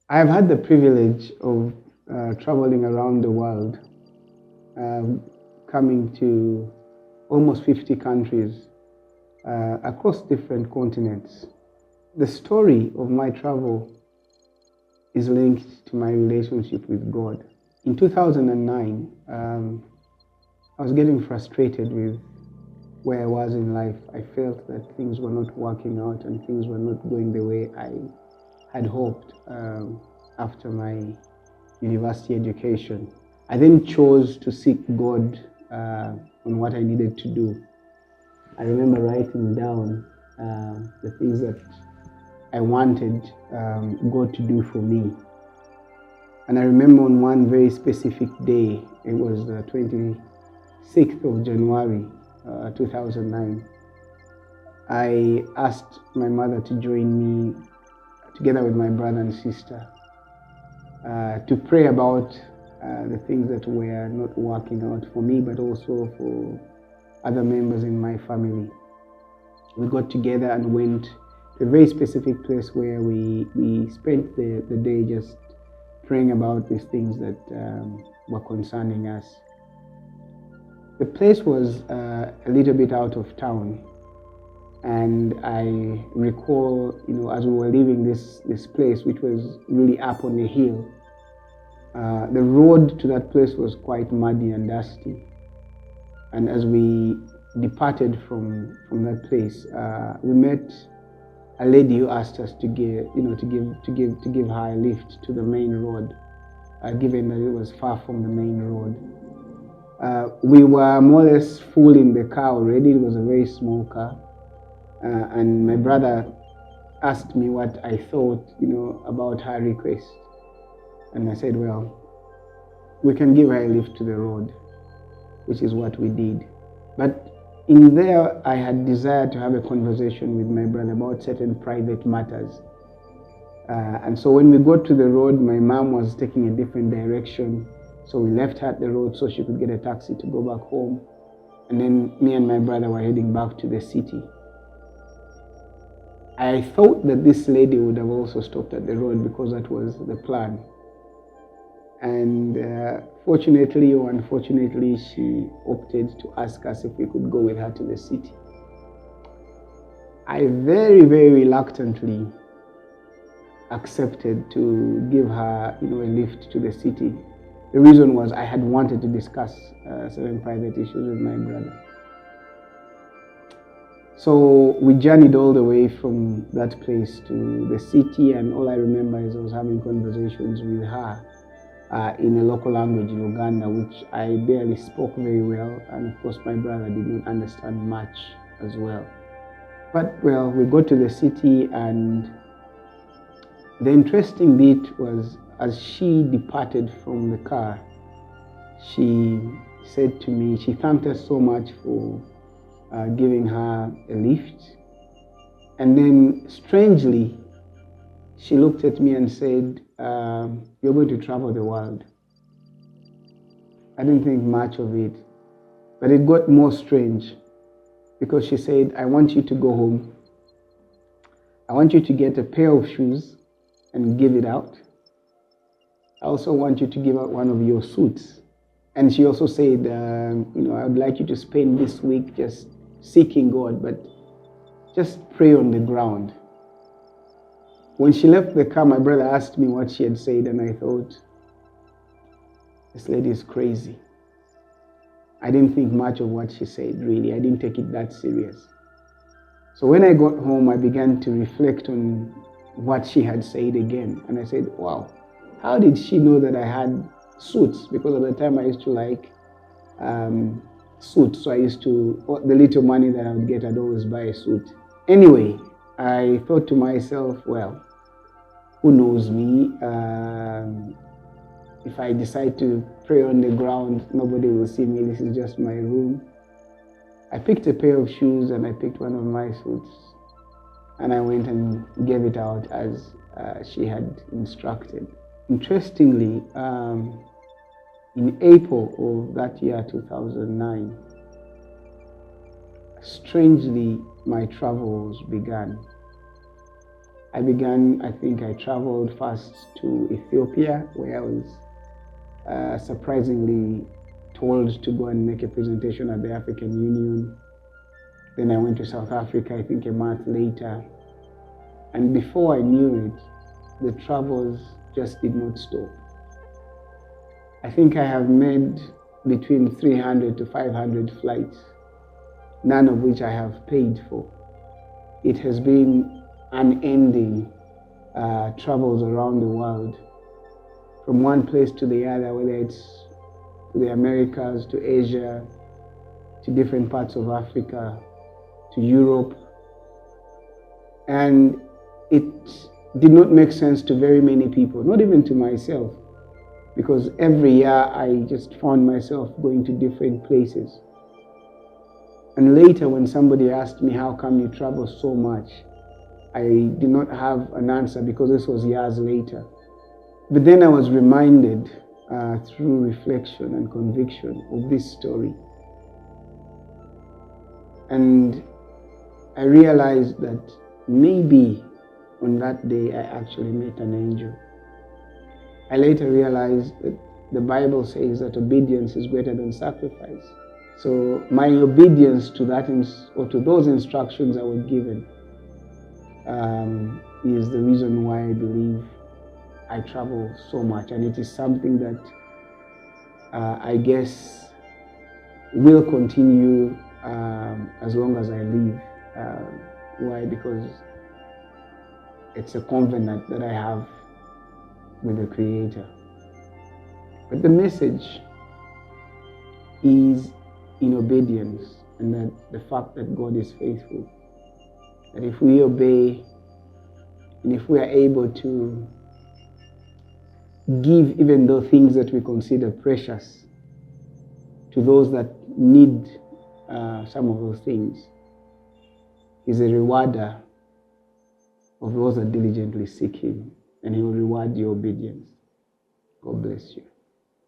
I've had the privilege of traveling around the world, um, coming to almost 50 countries across different continents. The story of my travel is linked to my relationship with God. In 2009, I was getting frustrated with where I was in life. I felt that things were not working out and things were not going the way I had hoped after my university education. I then chose to seek God on what I needed to do. I remember writing down the things that I wanted God to do for me. And I remember on one very specific day, it was the 26th of January 2009, I asked my mother to join me together with my brother and sister to pray about the things that were not working out for me, but also for other members in my family. We got together and went to a very specific place where we spent the day just praying about these things that were concerning us. The place was a little bit out of town, and I recall, as we were leaving this place, which was really up on a hill, the road to that place was quite muddy and dusty. And as we departed from that place, we met a lady who asked us to give her a lift to the main road, given that it was far from the main road. We were more or less full in the car already. It was a very small car, and my brother asked me what I thought, about her request, and I said, well, we can give her a lift to the road, which is what we did. But in there, I had desired to have a conversation with my brother about certain private matters. And so when we got to the road, my mom was taking a different direction. So we left her at the road so she could get a taxi to go back home. And then me and my brother were heading back to the city. I thought that this lady would have also stopped at the road because that was the plan. And fortunately or unfortunately, she opted to ask us if we could go with her to the city. I very, very reluctantly accepted to give her, a lift to the city. The reason was I had wanted to discuss certain private issues with my brother. So we journeyed all the way from that place to the city, and all I remember is I was having conversations with her in a local language in Uganda, which I barely spoke very well, and of course my brother did not understand much as well. But well, we got to the city, and the interesting bit was as she departed from the car, she said to me, she thanked us so much for giving her a lift. And then strangely, she looked at me and said, you're going to travel the world. I didn't think much of it, but it got more strange because she said, I want you to go home. I want you to get a pair of shoes and give it out. I also want you to give out one of your suits. And she also said, I would like you to spend this week just seeking God, but just pray on the ground. When she left the car, my brother asked me what she had said, and I thought, this lady is crazy. I didn't think much of what she said, really. I didn't take it that serious. So when I got home, I began to reflect on what she had said again. And I said, wow, how did she know that I had suits? Because at the time I used to like suits. So I used to, the little money that I would get, I'd always buy a suit. Anyway, I thought to myself, well, who knows me? If I decide to pray on the ground, nobody will see me. This is just my room. I picked a pair of shoes and I picked one of my suits. And I went and gave it out as she had instructed. Interestingly, in April of that year, 2009, strangely, my travels began. I traveled first to Ethiopia, where I was surprisingly told to go and make a presentation at the African Union. Then I went to South Africa, I think a month later. And before I knew it, the travels just did not stop. I think I have made between 300 to 500 flights, none of which I have paid for. It has been unending travels around the world, from one place to the other, whether it's to the Americas, to Asia, to different parts of Africa, to Europe. And it did not make sense to very many people, not even to myself, because every year I just found myself going to different places. And later, when somebody asked me, how come you travel so much? I did not have an answer, because this was years later. But then I was reminded through reflection and conviction of this story. And I realized that maybe on that day I actually met an angel. I later realized that the Bible says that obedience is greater than sacrifice. So my obedience to that or to those instructions I was given is the reason why I believe I travel so much, and it is something that I guess will continue as long as I live. Why? Because it's a covenant that I have with the Creator. But the message is in obedience, and that the fact that God is faithful. That if we obey, and if we are able to give even those things that we consider precious to those that need some of those things, He's a rewarder of those that diligently seek Him, and He will reward your obedience. God bless you.